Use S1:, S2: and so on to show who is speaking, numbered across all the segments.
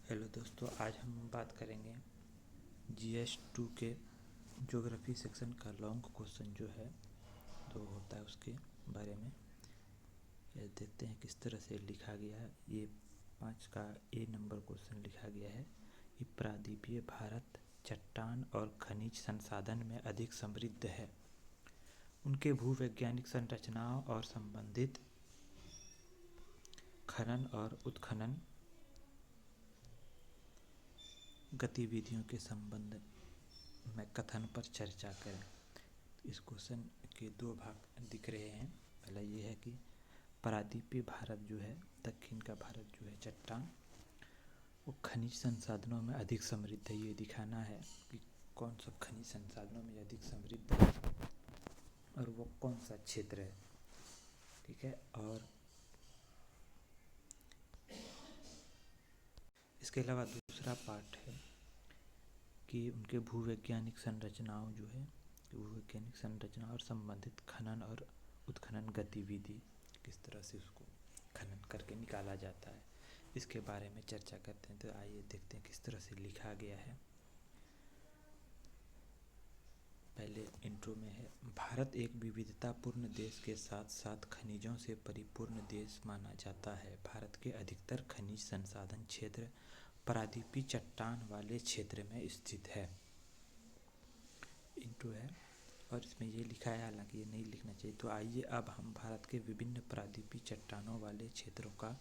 S1: Hello दोस्तों, आज हम बात करेंगे GS2 के ज्योग्राफी सेक्शन का लॉन्ग क्वेश्चन जो है तो होता है उसके बारे में। ये देखते हैं किस तरह से लिखा गया है। ये 5 का A नंबर क्वेश्चन लिखा गया है कि प्रायद्वीपीय भारत चट्टान और खनिज संसाधन में अधिक समृद्ध है। उनके भूवैज्ञानिक संरचनाओं और संबंधित खनन और उत्खनन गतिविधियों के संबंध में कथन पर चर्चा करें। इस क्वेश्चन के दो भाग दिख रहे हैं। पहला ये है कि प्रायद्वीपीय भारत जो है, दक्षिण का भारत जो है चट्टान, वो खनिज संसाधनों में अधिक समृद्ध है। ये दिखाना है कि कौन सा खनिज संसाधनों में अधिक समृद्ध है और वो कौन सा क्षेत्र है। ठीक है। और इसके अलावा दूसरा पार्ट है कि उनके भूवैज्ञानिक संरचनाओं जो है, भूवैज्ञानिक संरचना और संबंधित खनन और उत्खनन गतिविधि, किस तरह से उसको खनन करके निकाला जाता है, इसके बारे में चर्चा करते हैं। तो आइए देखते हैं किस तरह से लिखा गया है। पहले इंट्रो में है, भारत एक विविधतापूर्ण देश के साथ साथ खनिजों से परिपूर्ण देश माना जाता है। भारत के अधिकतर खनिज संसाधन क्षेत्र प्रायद्वीपीय चट्टान वाले क्षेत्र में स्थित है। इंट्रो है और इसमें ये लिखा है, हालांकि ये नहीं लिखना चाहिए। तो आइए अब हम भारत के विभिन्न प्रायद्वीपीय चट्टानों वाले क्षेत्रों का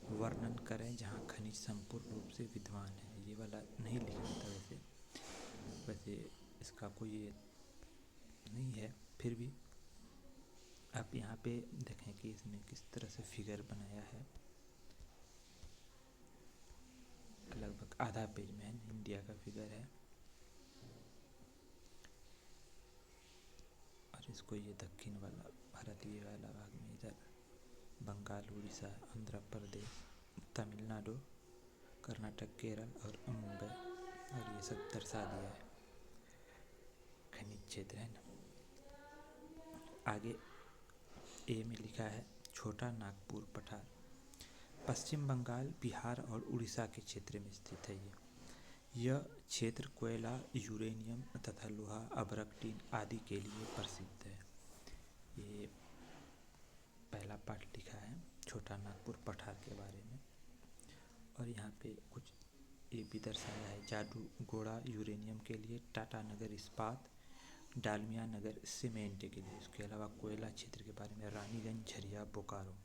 S1: वर्णन करें जहां खनिज संपूर्ण रूप से विद्यमान है। ये वाला नहीं लिखना था वैसे इसका कोई ये नहीं है, फिर भी आप यहाँ पे देखें कि इसमें किस तरह से फिगर बनाया है। लगभग आधा पेज में इंडिया का फिगर है और इसको ये दक्षिण वाला भारतीय वाला भाग में इधर बंगाल, उड़ीसा, आंध्र प्रदेश, तमिलनाडु, कर्नाटक, केरल और मुंबई और ये सब दर्शा दिया है। खनिज क्षेत्र है ना। आगे ए में लिखा है, छोटा नागपुर पठार पश्चिम बंगाल, बिहार और उड़ीसा के क्षेत्र में स्थित है। यह क्षेत्र कोयला, यूरेनियम तथा लोहा, अभ्रक, टीन आदि के लिए प्रसिद्ध है। ये पहला पार्ट लिखा है छोटा नागपुर पठार के बारे में। और यहाँ पे कुछ ये भी दर्शाया है, जादूगोड़ा यूरेनियम के लिए, टाटा नगर इस्पात, डालमिया नगर सीमेंट के लिए। इसके अलावा कोयला क्षेत्र के बारे में रानीगंज, झरिया, बोकारो।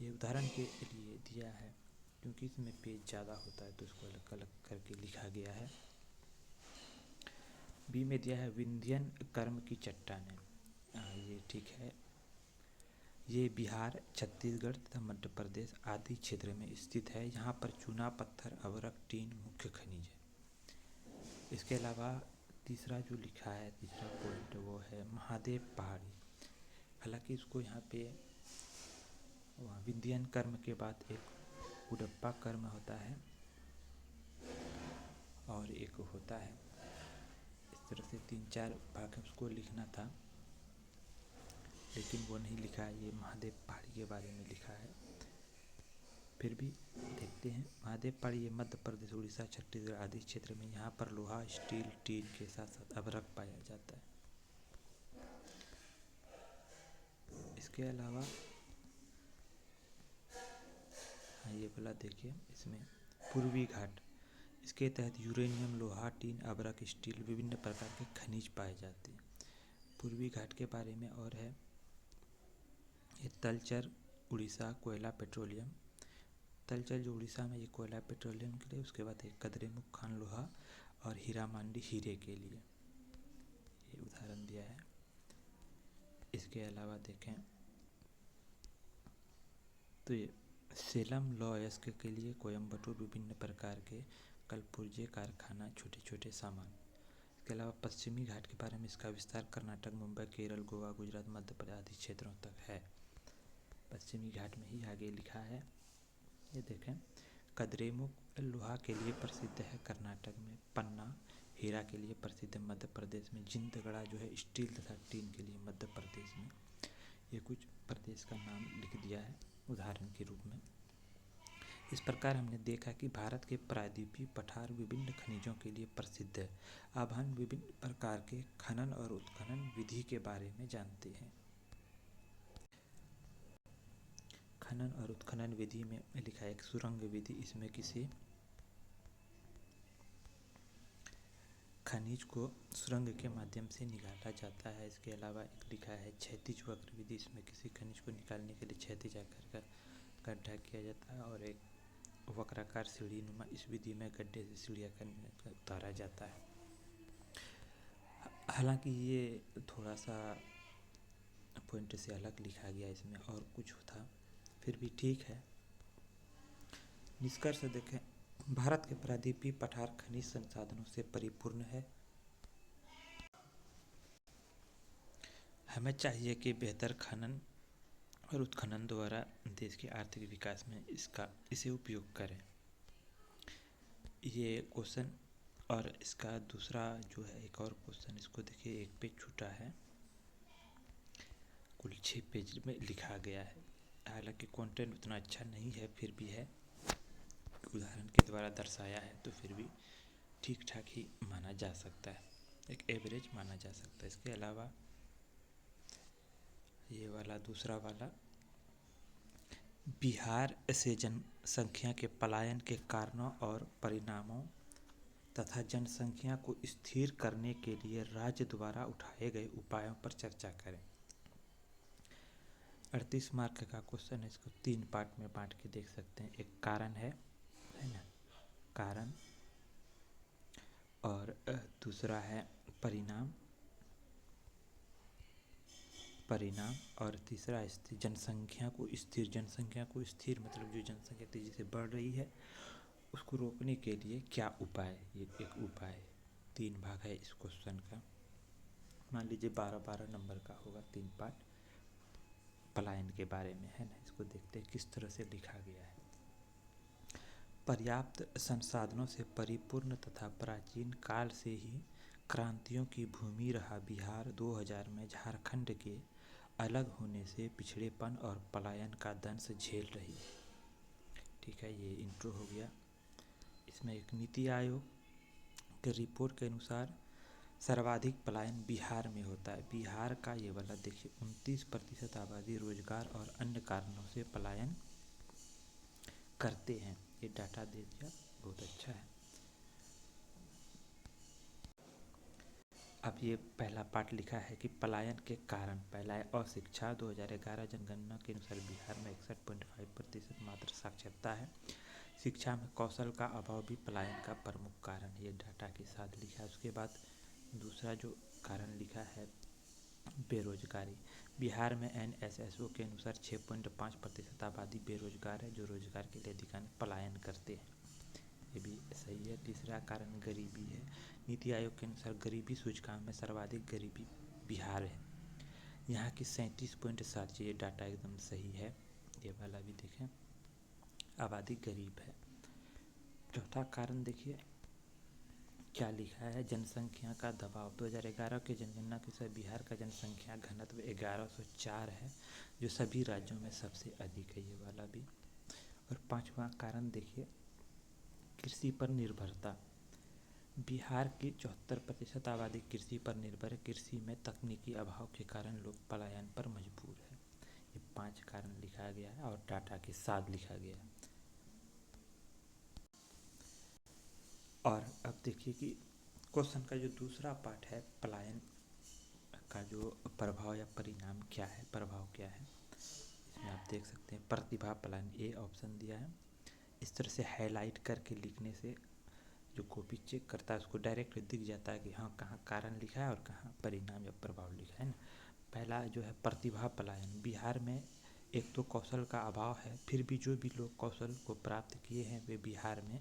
S1: ये उदाहरण के लिए दिया है क्योंकि इसमें पेज ज़्यादा होता है तो इसको अलग अलग करके लिखा गया है। बी में दिया है, विंध्यन कर्म की चट्टानें। ये ठीक है। ये बिहार, छत्तीसगढ़ तथा मध्य प्रदेश आदि क्षेत्र में स्थित है। यहाँ पर चूना पत्थर, अभ्रक, टीन मुख्य खनिज है। इसके अलावा तीसरा जो लिखा है, तीसरा पॉइंट, वो है महादेव पहाड़ी। हालांकि इसको यहाँ पे विंध्यन कर्म के बाद एक उडप्पा कर्म होता है और एक होता है, इस तरह से 3-4 भाग उसको लिखना था लेकिन वो नहीं लिखा है। ये महादेव पहाड़ी के बारे में लिखा है। फिर भी देखते हैं। महादेव पहाड़ी ये मध्य प्रदेश, उड़ीसा, छत्तीसगढ़ आदि क्षेत्र में, यहाँ पर लोहा, स्टील, टीन के साथ साथ अभ्रक पाया जाता है। इसके अलावा ये वाला देखिए, इसमें पूर्वी घाट, इसके तहत यूरेनियम, लोहा, टीन, अभ्रक, स्टील, विभिन्न प्रकार के खनिज पाए जाते हैं। पूर्वी घाट के बारे में और है, ये तलचर उड़ीसा, कोयला पेट्रोलियम। तलचर जो उड़ीसा में, ये कोयला पेट्रोलियम के लिए। उसके बाद एक कदरेमुख खान लोहा और हीरा मांडी हीरे के लिए। ये उदाहरण दिया है। इसके अलावा देखें तो ये सेलम लॉयस्क के लिए कोयम्बटूर, विभिन्न प्रकार के कलपुर्जे कारखाना, छोटे छोटे सामान। इसके अलावा पश्चिमी घाट के बारे में, इसका विस्तार कर्नाटक, मुंबई, केरल, गोवा, गुजरात, मध्य प्रदेश आदि क्षेत्रों तक है। पश्चिमी घाट में ही आगे लिखा है। ये देखें, कदरेमुख लोहा के लिए प्रसिद्ध है कर्नाटक में, पन्ना हीरा के लिए प्रसिद्ध है मध्य प्रदेश में, जिंदगड़ा जो है स्टील तथा टीन के लिए मध्य प्रदेश में। ये कुछ प्रदेश का नाम लिख दिया है उदाहरण के रूप में। इस प्रकार हमने देखा कि भारत के प्रायद्वीपीय पठार विभिन्न खनिजों के लिए प्रसिद्ध है। अब हम विभिन्न प्रकार के खनन और उत्खनन विधि के बारे में जानते हैं। खनन और उत्खनन विधि में लिखा है एक सुरंग विधि, इसमें किसी खनिज को सुरंग के माध्यम से निकाला जाता है। इसके अलावा एक लिखा है क्षैतिज वक्र विधि, इसमें किसी खनिज को निकालने के लिए क्षैतिज आकार का गड्ढा किया जाता है। और एक वक्राकार सीढ़ी नुमा, इस विधि में गड्ढे से सीढ़ियाँ करने उतारा जाता है। हालांकि ये थोड़ा सा पॉइंट से अलग लिखा गया, इसमें और कुछ था, फिर भी ठीक है। निष्कर्ष देखें, भारत के प्रायद्वीपीय पठार खनिज संसाधनों से परिपूर्ण है। हमें चाहिए कि बेहतर खनन और उत्खनन द्वारा देश के आर्थिक विकास में इसे उपयोग करें। ये क्वेश्चन और इसका दूसरा जो है एक और क्वेश्चन, इसको देखिए, एक पेज छूटा है, कुल 6 पेज में लिखा गया है। हालांकि कंटेंट उतना अच्छा नहीं है, फिर भी है, उदाहरण के द्वारा दर्शाया है, तो फिर भी ठीक ठाक ही माना जा सकता है, एक एवरेज माना जा सकता है। इसके अलावा ये वाला दूसरा वाला, बिहार से जनसंख्या के पलायन के कारणों और परिणामों तथा जनसंख्या को स्थिर करने के लिए राज्य द्वारा उठाए गए उपायों पर चर्चा करें। 38 मार्क का क्वेश्चन है, इसको 3 पार्ट में बांट के देख सकते हैं। एक कारण है ना, कारण, और दूसरा है परिणाम, और तीसरा जनसंख्या को स्थिर। जनसंख्या को स्थिर मतलब जो जनसंख्या तेजी से बढ़ रही है उसको रोकने के लिए क्या उपाय, ये एक उपाय। 3 भाग है इस क्वेश्चन का, मान लीजिए 12-12 नंबर का होगा, 3 पार्ट पलायन के बारे में है ना। इसको देखते हैं किस तरह से लिखा गया है। पर्याप्त संसाधनों से परिपूर्ण तथा प्राचीन काल से ही क्रांतियों की भूमि रहा बिहार 2000 में झारखंड के अलग होने से पिछड़ेपन और पलायन का दंश झेल रही है। ठीक है, ये इंट्रो हो गया। इसमें एक नीति आयोग के रिपोर्ट के अनुसार सर्वाधिक पलायन बिहार में होता है। बिहार का ये वाला देखिए, 29% आबादी रोजगार और अन्य कारणों से पलायन करते हैं। ये डाटा दे दिया, बहुत अच्छा है। अब ये पहला पार्ट लिखा है कि पलायन के कारण। पहला है अशिक्षा। 2011 जनगणना के अनुसार बिहार में 61.5% मात्र साक्षरता है। शिक्षा में कौशल का अभाव भी पलायन का प्रमुख कारण है, ये डाटा के साथ लिखा है। उसके बाद दूसरा जो कारण लिखा है बेरोजगारी। बिहार में NSSO के अनुसार 6.5% आबादी बेरोजगार है, जो रोजगार के लिए अधिकांश पलायन करते हैं, ये भी सही है। तीसरा कारण गरीबी है। नीति आयोग के अनुसार गरीबी सूचकांक में सर्वाधिक गरीबी बिहार है, यहाँ की 37.7, ये डाटा एकदम सही है। ये वाला भी देखें, आबादी गरीब है। चौथा कारण देखिए क्या लिखा है, जनसंख्या का दबाव। 2011 के जनगणना के अनुसार बिहार का जनसंख्या घनत्व 1104 है, जो सभी राज्यों में सबसे अधिक है, ये वाला भी। और पांचवा कारण देखिए कृषि पर निर्भरता। बिहार की 74% आबादी कृषि पर निर्भर है। कृषि में तकनीकी अभाव के कारण लोग पलायन पर मजबूर है। ये 5 कारण लिखा गया है और डाटा के साथ लिखा गया है। और अब देखिए कि क्वेश्चन का जो दूसरा पार्ट है, पलायन का जो प्रभाव या परिणाम क्या है, प्रभाव क्या है, इसमें आप देख सकते हैं प्रतिभा पलायन, ए ऑप्शन दिया है। इस तरह से हाईलाइट करके लिखने से जो कॉपी चेक करता है उसको डायरेक्ट दिख जाता है कि हाँ कहाँ कारण लिखा है और कहाँ परिणाम या प्रभाव लिखा है ना। पहला जो है प्रतिभा पलायन। बिहार में एक तो कौशल का अभाव है, फिर भी जो भी लोग कौशल को प्राप्त किए हैं वे बिहार में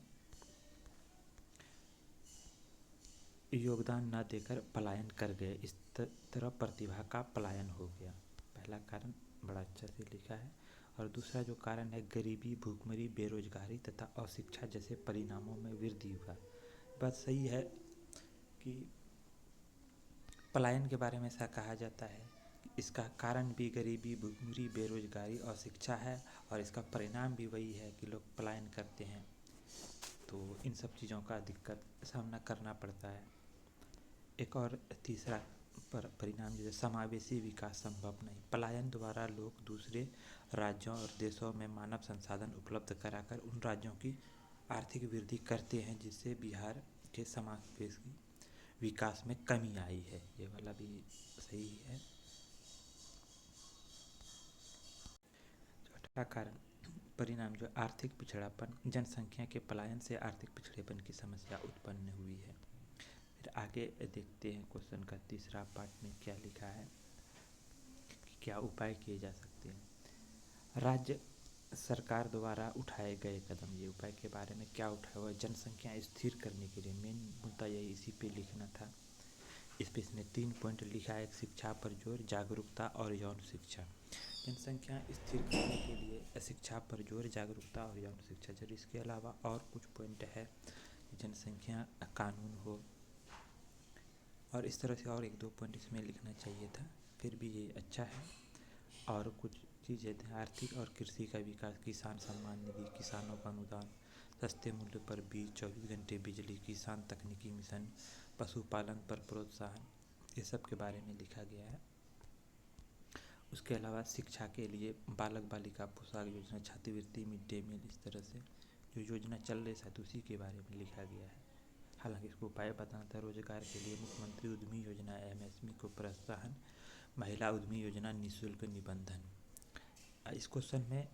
S1: योगदान न देकर पलायन कर गए। इस तरह प्रतिभा का पलायन हो गया। पहला कारण बड़ा अच्छा से लिखा है। और दूसरा जो कारण है गरीबी, भूखमरी, बेरोजगारी तथा अशिक्षा जैसे परिणामों में वृद्धि हुआ। बात सही है कि पलायन के बारे में ऐसा कहा जाता है कि इसका कारण भी गरीबी, भूखमरी, बेरोजगारी और शिक्षा है, और इसका परिणाम भी वही है कि लोग पलायन करते हैं। तो इन सब चीज़ों का दिक्कत सामना करना पड़ता है। एक और तीसरा परिणाम जो है, समावेशी विकास संभव नहीं। पलायन द्वारा लोग दूसरे राज्यों और देशों में मानव संसाधन उपलब्ध कराकर उन राज्यों की आर्थिक वृद्धि करते हैं, जिससे बिहार के समावेशी विकास में कमी आई है। ये वाला भी सही है। चौथा कारण परिणाम जो आर्थिक पिछड़ापन, जनसंख्या के पलायन से आर्थिक पिछड़ेपन की समस्या उत्पन्न हुई है। फिर आगे देखते हैं क्वेश्चन का तीसरा पार्ट में क्या लिखा है कि क्या उपाय किए जा सकते हैं। राज्य सरकार द्वारा उठाए गए कदम, ये उपाय के बारे में क्या उठाया हुआ, जनसंख्या स्थिर करने के लिए मेन मुद्दा यही, इसी पे लिखना था। इस पे इसने 3 पॉइंट लिखा है। शिक्षा पर जोर, जागरूकता और यौन शिक्षा। जनसंख्या स्थिर करने के लिए शिक्षा पर जोर, जागरूकता और यौन शिक्षा जरूर। इसके अलावा और कुछ पॉइंट है, जनसंख्या कानून हो, और इस तरह से और 1-2 पॉइंट इसमें लिखना चाहिए था, फिर भी ये अच्छा है। और कुछ चीज़ें थे, आर्थिक और कृषि का विकास, किसान सम्मान निधि, किसानों का अनुदान, सस्ते मूल्य पर बीज, 24 घंटे बिजली, किसान तकनीकी मिशन, पशुपालन पर प्रोत्साहन, ये सब के बारे में लिखा गया है। उसके अलावा शिक्षा के लिए बालक बालिका पोशाक योजना, छात्रवृत्ति, मिड डे मील, इस तरह से जो योजना चल रही है उसी के बारे में लिखा गया है। हालांकि इसको उपाय बताना था। रोजगार के लिए मुख्यमंत्री उद्यमी योजना, एमएसएमई को प्रोत्साहन, महिला उद्यमी योजना, निःशुल्क निबंधन। इस क्वेश्चन में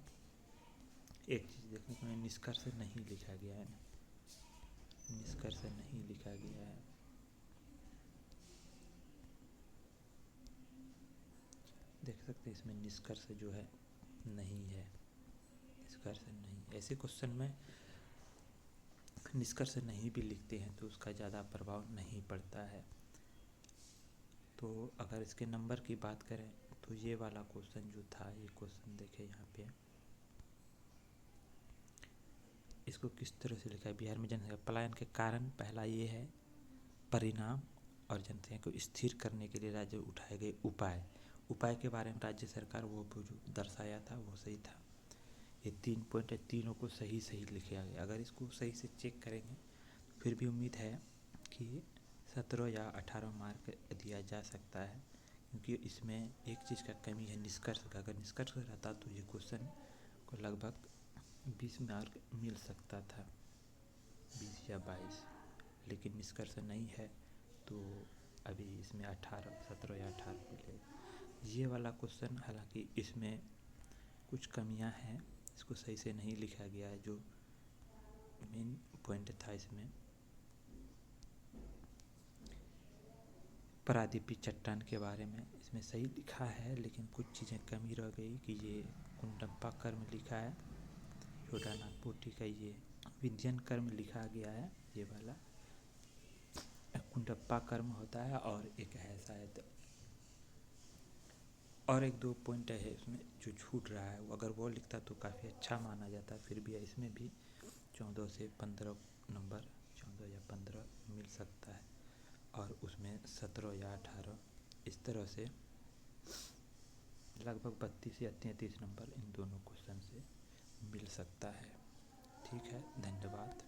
S1: एक चीज़ देखने को निष्कर्ष नहीं लिखा गया है, निष्कर्ष नहीं लिखा गया है। देख सकते हैं इसमें निष्कर्ष जो है नहीं है, निष्कर्ष नहीं। ऐसे क्वेश्चन में निष्कर्ष नहीं भी लिखते हैं तो उसका ज़्यादा प्रभाव नहीं पड़ता है। तो अगर इसके नंबर की बात करें तो ये वाला क्वेश्चन जो था, ये क्वेश्चन देखें यहाँ पे, इसको किस तरह से लिखा है। बिहार में जनसंख्या पलायन के कारण पहला ये है, परिणाम और जनसंख्या को स्थिर करने के लिए राज्य उठाए गए उपाय। उपाय के बारे में राज्य सरकार वो जो दर्शाया था वो सही था। ये 3 पॉइंट है, तीनों को सही सही लिखा गया। अगर इसको सही से चेक करेंगे फिर भी उम्मीद है कि 17 या 18 मार्क दिया जा सकता है, क्योंकि इसमें एक चीज़ का कमी है, निष्कर्ष का। अगर निष्कर्ष रहता तो ये क्वेश्चन को लगभग 20 मार्क मिल सकता था, 20 या 22, लेकिन निष्कर्ष नहीं है तो अभी इसमें 17 या 18 मिलेगा। ये वाला क्वेश्चन हालांकि इसमें कुछ कमियां हैं, इसको सही से नहीं लिखा गया है, जो मेन पॉइंट था इसमें। पारादीपी चट्टान के बारे में इसमें सही लिखा है, लेकिन कुछ चीज़ें कमी रह गई कि ये कुंडप्पा कर्म लिखा है, छोटा नागपुर, ठीक है, ये विंध्यन कर्म लिखा गया है, ये वाला कुंडप्पा कर्म होता है, और एक है शायद, और 1-2 पॉइंट है इसमें जो छूट रहा है, वो अगर वो लिखता तो काफ़ी अच्छा माना जाता। फिर भी इसमें भी 14 से 15 नंबर, 14 या 15 मिल सकता है, और उसमें 17 या 18, इस तरह से लगभग 32 या 33 नंबर इन दोनों क्वेश्चन से मिल सकता है। ठीक है, धन्यवाद।